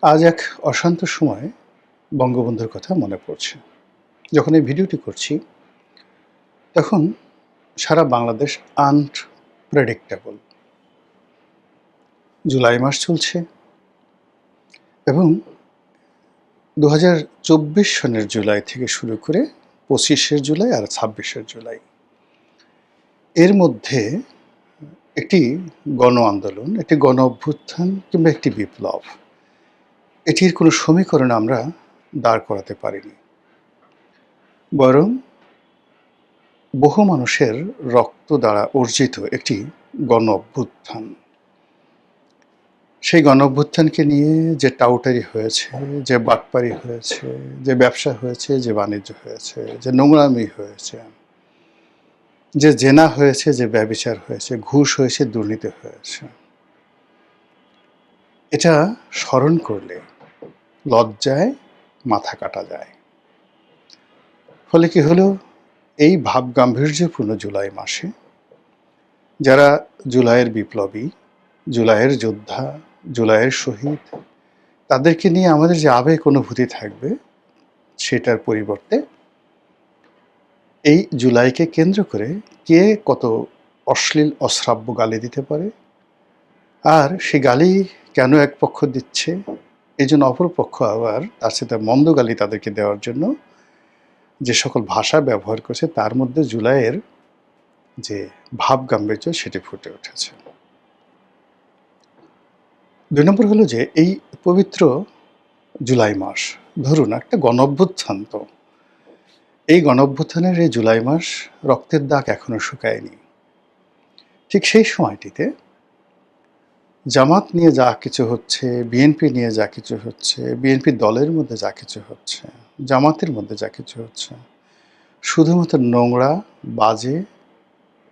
আজ এক অশান্ত সময়ে বঙ্গবন্ধুর কথা মনে পড়ছে। যখন এই ভিডিওটি করছি, তখন সারা বাংলাদেশ আনপ্রেডিক্টেবল। জুলাই মাস চলছে এবং ২০২৪ সনের জুলাই থেকে শুরু করে ২৫ জুলাই আর ২৬ জুলাই, এর মধ্যে একটি গণ আন্দোলন, একটি গণ অভ্যুত্থান কিংবা একটি বিপ্লব, এটির কোনো সমীকরণ আমরা দাঁড় করাতে পারিনি। বরং বহু মানুষের রক্ত দ্বারা অর্জিত একটি গণ অভ্যুত্থান। সেই গণ অভ্যুত্থানকে নিয়ে যে টাউটারি হয়েছে, যে বাটপারি হয়েছে, যে ব্যবসা হয়েছে, যে বাণিজ্য হয়েছে, যে নোংরামি হয়েছে, যে জেনা হয়েছে, যে ব্যভিচার হয়েছে, ঘুষ হয়েছে, দুর্নীতি হয়েছে, এটা স্মরণ করলে লজ্জায় মাথা কাটা যায়। ফলে কি হলো, এই ভাব গাম্ভীর্যপূর্ণ জুলাই মাসে যারা জুলাইয়ের বিপ্লবী, জুলাইয়ের যোদ্ধা, জুলাইয়ের শহীদ, তাদেরকে নিয়ে আমাদের যে আবেগ অনুভূতি থাকবে, সেটার পরিবর্তে এই জুলাইকে কেন্দ্র করে কে কত অশ্লীল অশ্রাব্য গালি দিতে পারে, আর সে গালি কেন এক পক্ষ দিচ্ছে, এই জন্য অপর পক্ষ আবার তার সাথে মন্দ গালি তাদেরকে দেওয়ার জন্য যে সকল ভাষা ব্যবহার করছে, তার মধ্যে জুলাইয়ের যে ভাব গাম্ভীর্য সেটি ফুটে উঠেছে। ২ নম্বর হলো যে এই পবিত্র জুলাই মাস, ধরুন একটা গণঅভ্যুত্থান, তো এই গণঅভ্যুত্থানের এই জুলাই মাস রক্তের দাগ এখনো শুকায়নি। ঠিক সেই সময়টিতে জামাত নিয়ে যা কিছু হচ্ছে, বিএনপি নিয়ে যা কিছু হচ্ছে, বিএনপি দলের মধ্যে যা কিছু হচ্ছে, জামাতের মধ্যে যা কিছু হচ্ছে, শুধুমাত্র নোংরা, বাজে,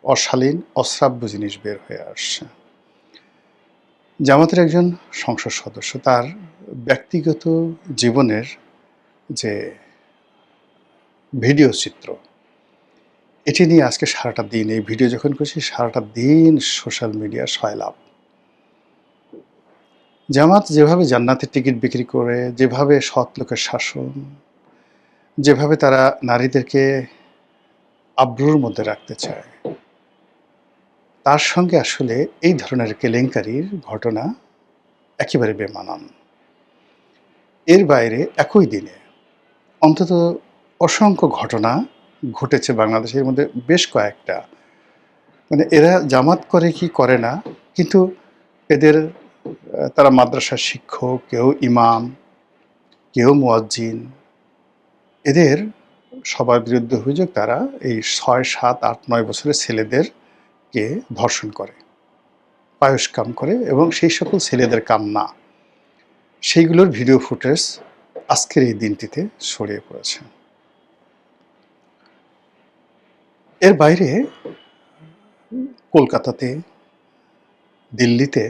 অশালীন, অশ্রাব্য জিনিস বের হয়ে আসছে। জামাতের একজন সংসদ সদস্য তার ব্যক্তিগত জীবনের যে ভিডিও চিত্র, এটি নিয়ে আজকে সারাটা দিন, এই ভিডিও যখন করছি সারাটা দিন সোশ্যাল মিডিয়া সয়লাভ। জামাত যেভাবে জান্নাতের টিকিট বিক্রি করে, যেভাবে সৎ লোকের শাসন, যেভাবে তারা নারীদেরকে আব্রুর মধ্যে রাখতে চায়, তার সঙ্গে আসলে এই ধরনের কেলেঙ্কারির ঘটনা একেবারে বেমানান। এর বাইরে একই দিনে অন্তত অসংখ্য ঘটনা ঘটেছে বাংলাদেশের মধ্যে, বেশ কয়েকটা। মানে এরা জামাত করে কি করে না, কিন্তু এদের তারা মাদ্রাসার শিক্ষক, কেউ ইমাম, কেউ মুয়াজ্জিন, এদের সবার বিরুদ্ধে অভিযোগ তারা এই ৬, ৭, ৮, ৯ বছরের ছেলেদেরকে ধর্ষণ করে, পায়স্কাম করে, এবং সেই সকল ছেলেদের কান্না, সেইগুলোর ভিডিও ফুটেজ আজকের এই দিনটিতে ছড়িয়ে পড়েছে। এর বাইরে কলকাতাতে, দিল্লিতে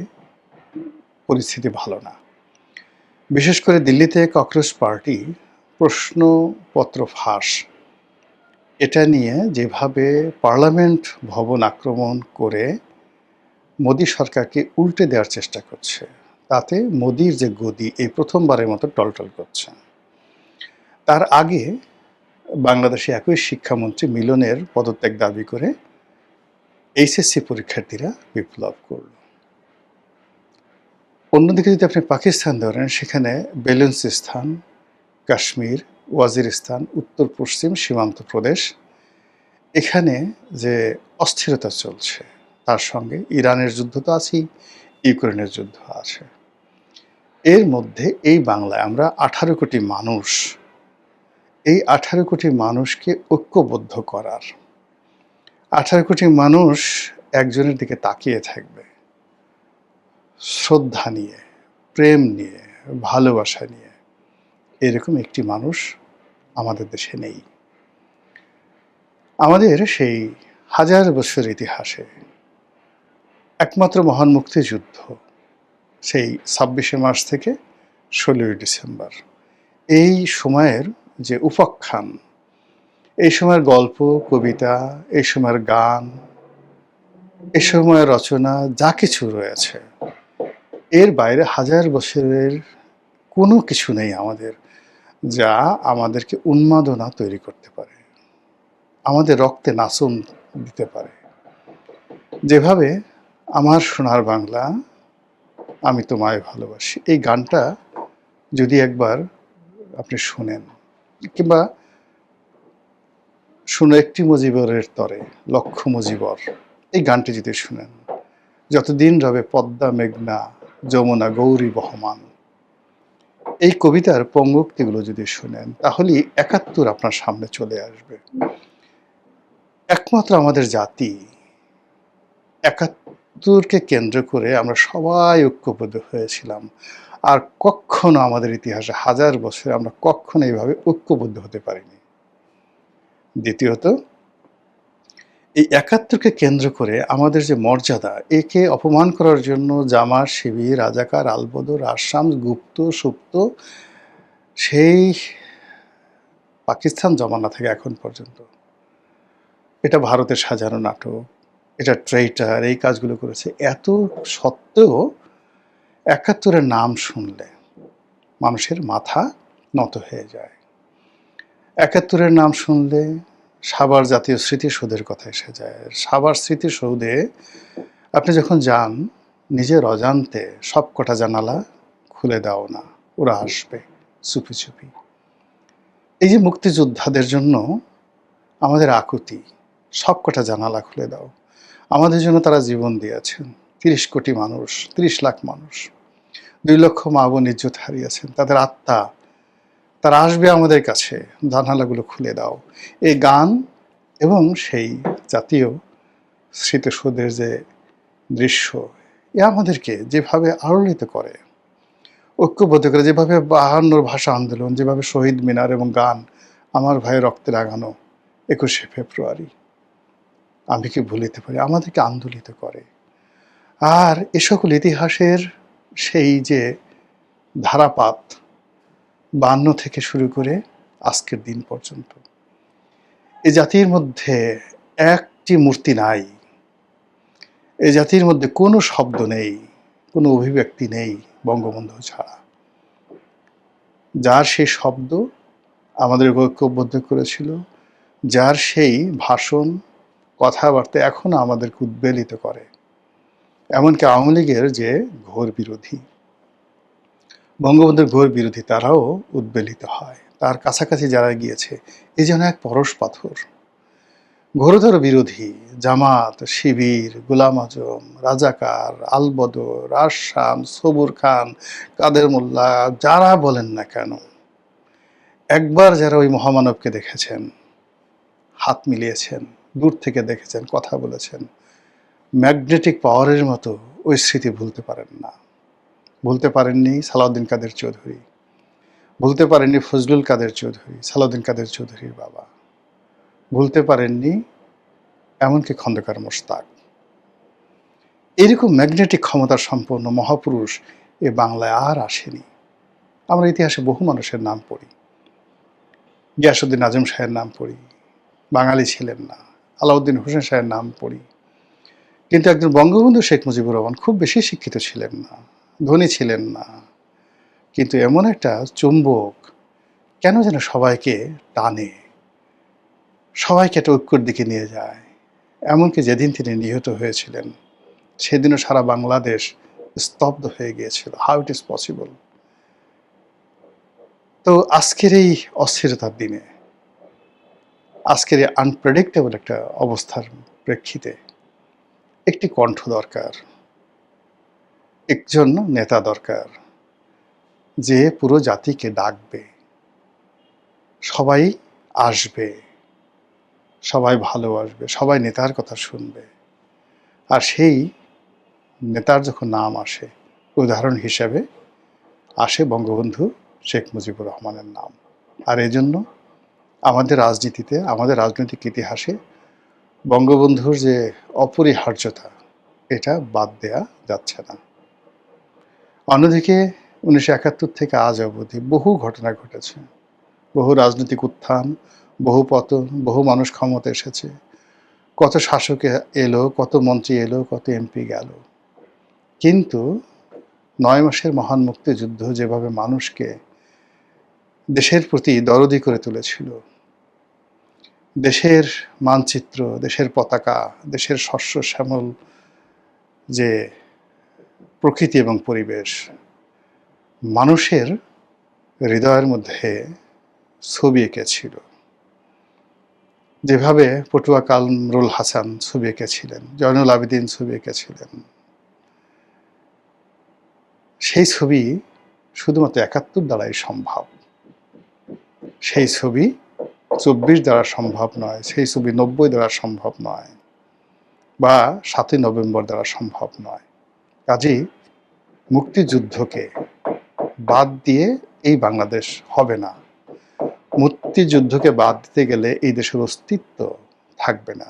পরিস্থিতি ভালো না। বিশেষ করে দিল্লিতে ককরোচ পার্টি প্রশ্নপত্র ফাঁস, এটা নিয়ে যেভাবে পার্লামেন্ট ভবন আক্রমণ করে মোদী সরকারকে উল্টে দেওয়ার চেষ্টা করছে, তাতে মোদীর যে গদি এই প্রথমবারের মতো টলটল করছে। তার আগে বাংলাদেশে একই শিক্ষামন্ত্রী মিলনের পদত্যাগ দাবি করে এইচএসসি পরীক্ষার্থীরা বিপ্লব করল। অন্যদিকে যদি আপনি পাকিস্তান ধরেন, সেখানে বেলুচিস্তান, কাশ্মীর, ওয়াজিরিস্তান, উত্তর পশ্চিম সীমান্ত প্রদেশ, এখানে যে অস্থিরতা চলছে, তার সঙ্গে ইরানের যুদ্ধ তো আছেই, ইউক্রেনের যুদ্ধ আছে। এর মধ্যে এই বাংলায় আমরা ১৮ কোটি মানুষ, এই ১৮ কোটি মানুষকে ঐক্যবদ্ধ করার, ১৮ কোটি মানুষ একজনের দিকে তাকিয়ে থাকবে শ্রদ্ধা নিয়ে, প্রেম নিয়ে, ভালোবাসা নিয়ে, এরকম একটি মানুষ আমাদের দেশে নেই। আমাদের সেই হাজার বছর ইতিহাসে একমাত্র মহান মুক্তিযুদ্ধ সেই ২৬শে মার্চ থেকে ১৬ই ডিসেম্বর, এই সময়ের যে উপাখ্যান, এই সময়ের গল্প, কবিতা, এই সময়ের গান, এই সময়ের রচনা যা কিছু রয়েছে, এর বাইরে হাজার বছরের কোনো কিছু নেই আমাদের যা আমাদেরকে উন্মাদনা তৈরি করতে পারে, আমাদের রক্তে নাচন দিতে পারে। যেভাবে আমার সোনার বাংলা আমি তোমায় ভালোবাসি, এই গানটা যদি একবার আপনি শুনেন, কিংবা শুনে একটি মুজিবরের তরে লক্ষ মুজিবর, এই গানটি যদি শুনেন, যতদিন রবে পদ্মা মেঘনা যমুনা গৌরী বহমান, এই কবিতার পঙ্গক্তিগুলো যদি শুনেন, তাহলেই ৭১ আপনার সামনে চলে আসবে। একমাত্র আমাদের জাতি, ৭১কে কেন্দ্র করে আমরা সবাই ঐক্যবদ্ধ হয়েছিলাম। আর কখনো আমাদের ইতিহাসে হাজার বছরে আমরা কখনো এইভাবে ঐক্যবদ্ধ হতে পারিনি। দ্বিতীয়ত, এই ৭১কে কেন্দ্র করে আমাদের যে মর্যাদা, একে অপমান করার জন্য জামাত, শিবির, রাজাকার, আলবদর, আসাম, গুপ্ত, সুপ্ত, সেই পাকিস্তান জমানা থেকে এখন পর্যন্ত, এটা ভারতের সাজানো নাটক, এটা ট্রেইটার, এই কাজগুলো করেছে। এত সত্ত্বেও ৭১-এর নাম শুনলে মানুষের মাথা নত হয়ে যায়। ৭১-এর নাম শুনলে সাভার জাতীয় স্মৃতিসৌধের কথা এসে যায়। সাভার স্মৃতিসৌধে আপনি যখন যান, নিজের অজান্তে সবকটা জানালা খুলে দাও না, ওরা আসবে চুপি চুপি। এই যে মুক্তিযোদ্ধাদের জন্য আমাদের আকুতি, সবকটা জানালা খুলে দাও। আমাদের জন্য তারা জীবন দিয়েছেন। ৩০ কোটি মানুষ, ৩০ লাখ মানুষ, ২ লক্ষ মা বোন ইজ্জত হারিয়েছেন, তাদের আত্মা, তারা আসবে আমাদের কাছে, জানালাগুলো খুলে দাও। এই গান এবং সেই জাতীয় স্মৃতিসৌধের যে দৃশ্য, এ আমাদেরকে যেভাবে আলোড়িত করে, ঐক্যবদ্ধ করে, যেভাবে ৫২ ভাষা আন্দোলন, যেভাবে শহীদ মিনার এবং গান, আমার ভাইয়ের রক্তে রাঙানো ২১শে ফেব্রুয়ারি, আমি কি ভুলিতে পারি, আমাদেরকে আন্দোলিত করে। আর এ সকল ইতিহাসের সেই যে ধারাপাত, ৫২ থেকে শুরু করে আজকের দিন পর্যন্ত, এ জাতির মধ্যে একটি মূর্তি নাই, এ জাতির মধ্যে কোনো শব্দ নেই, কোনো অভিব্যক্তি নেই বঙ্গবন্ধু ছাড়া। যার সেই শব্দ আমাদের ঐক্যবদ্ধ করেছিল, যার সেই ভাষণ, কথাবার্তা এখনো আমাদেরকে উদ্বেলিত করে। এমনকি আওয়ামী লীগের যে ঘোর বিরোধী, বঙ্গবন্ধুর ঘোর বিরোধী, তারাও উদ্বেলিত হয়। তার কাছাকাছি যারা গিয়েছে, এ যেন এক পরশ পাথর। ঘোরতর বিরোধী জামাত, শিবির, গোলাম আজম, রাজাকার, আলবদর, আসাম, সবুর খান, কাদের মোল্লা, যারা বলেন না কেন, একবার যারা ওই মহামানবকে দেখেছেন, হাত মিলিয়েছেন, দূর থেকে দেখেছেন, কথা বলেছেন, ম্যাগনেটিক পাওয়ারের মতো ওই স্মৃতি ভুলতে পারেন না। ভুলতে পারেননি সালাউদ্দিন কাদের চৌধুরী, ভুলতে পারেননি ফজলুল কাদের চৌধুরী, সালাউদ্দিন কাদের চৌধুরীর বাবা, ভুলতে পারেননি এমনকি খন্দকার মোশতাক। এরকম ম্যাগনেটিক ক্ষমতার সম্পন্ন মহাপুরুষ এ বাংলায় আর আসেনি। আমরা ইতিহাসে বহু মানুষের নাম পড়ি, গিয়াসউদ্দিন আজম শাহের নাম পড়ি, বাঙালি ছিলেন না। আলাউদ্দিন হোসেন শাহের নাম পড়ি, কিন্তু একজন বঙ্গবন্ধু শেখ মুজিবুর রহমান খুব বেশি শিক্ষিত ছিলেন না, ধনী ছিলেন না, কিন্তু এমন একটা চুম্বক, কেন যেন সবাইকে টানে, সবাইকে একটা ঐক্যর দিকে নিয়ে যায়। এমনকি যেদিন তিনি নিহত হয়েছিলেন, সেদিনও সারা বাংলাদেশ স্তব্ধ হয়ে গিয়েছিল। How it is possible? তো আজকের এই অস্থিরতার দিনে, আজকের এই আনপ্রেডিক্টেবল একটা অবস্থার প্রেক্ষিতে একটি কণ্ঠ দরকার, একজন নেতা দরকার, যে পুরো জাতিকে ডাকবে, সবাই আসবে, সবাই ভালোবাসবে, সবাই নেতার কথা শুনবে। আর সেই নেতার যখন নাম আসে, উদাহরণ হিসেবে আসে বঙ্গবন্ধু শেখ মুজিবুর রহমানের নাম। আর এজন্য আমাদের রাজনীতিতে, আমাদের রাজনৈতিক ইতিহাসে বঙ্গবন্ধুর যে অপরিহার্যতা, এটা বাদ দেয়া যাচ্ছে না। অন্যদিকে ১৯৭১ থেকে আজ অবধি বহু ঘটনা ঘটেছে, বহু রাজনৈতিক উত্থান, বহু পতন, বহু মানুষ ক্ষমতা এসেছে, কত শাসক এলো, কত মন্ত্রী এলো, কত এমপি গেল, কিন্তু ৯ মাসের মহান মুক্তিযুদ্ধ যেভাবে মানুষকে দেশের প্রতি দরদি করে তুলেছিল, দেশের মানচিত্র, দেশের পতাকা, দেশের শস্য শ্যামল যে প্রকৃতি এবং পরিবেশ, মানুষের হৃদয়ের মধ্যে ছবি এঁকেছিল। যেভাবে পটুয়া কামরুল হাসান ছবি এঁকেছিলেন, জয়নুল আবেদিন ছবি এঁকেছিলেন, সেই ছবি শুধুমাত্র ৭১ দ্বারাই সম্ভব। সেই ছবি ২৪ দ্বারা সম্ভব নয়, সেই ছবি ৯০ দ্বারা সম্ভব নয়, বা ৭ই নভেম্বর দ্বারা সম্ভব নয়। কাজেই মুক্তিযুদ্ধকে বাদ দিয়ে এই বাংলাদেশ হবে না। মুক্তিযুদ্ধকে বাদ দিতে গেলে এই দেশের অস্তিত্ব থাকবে না।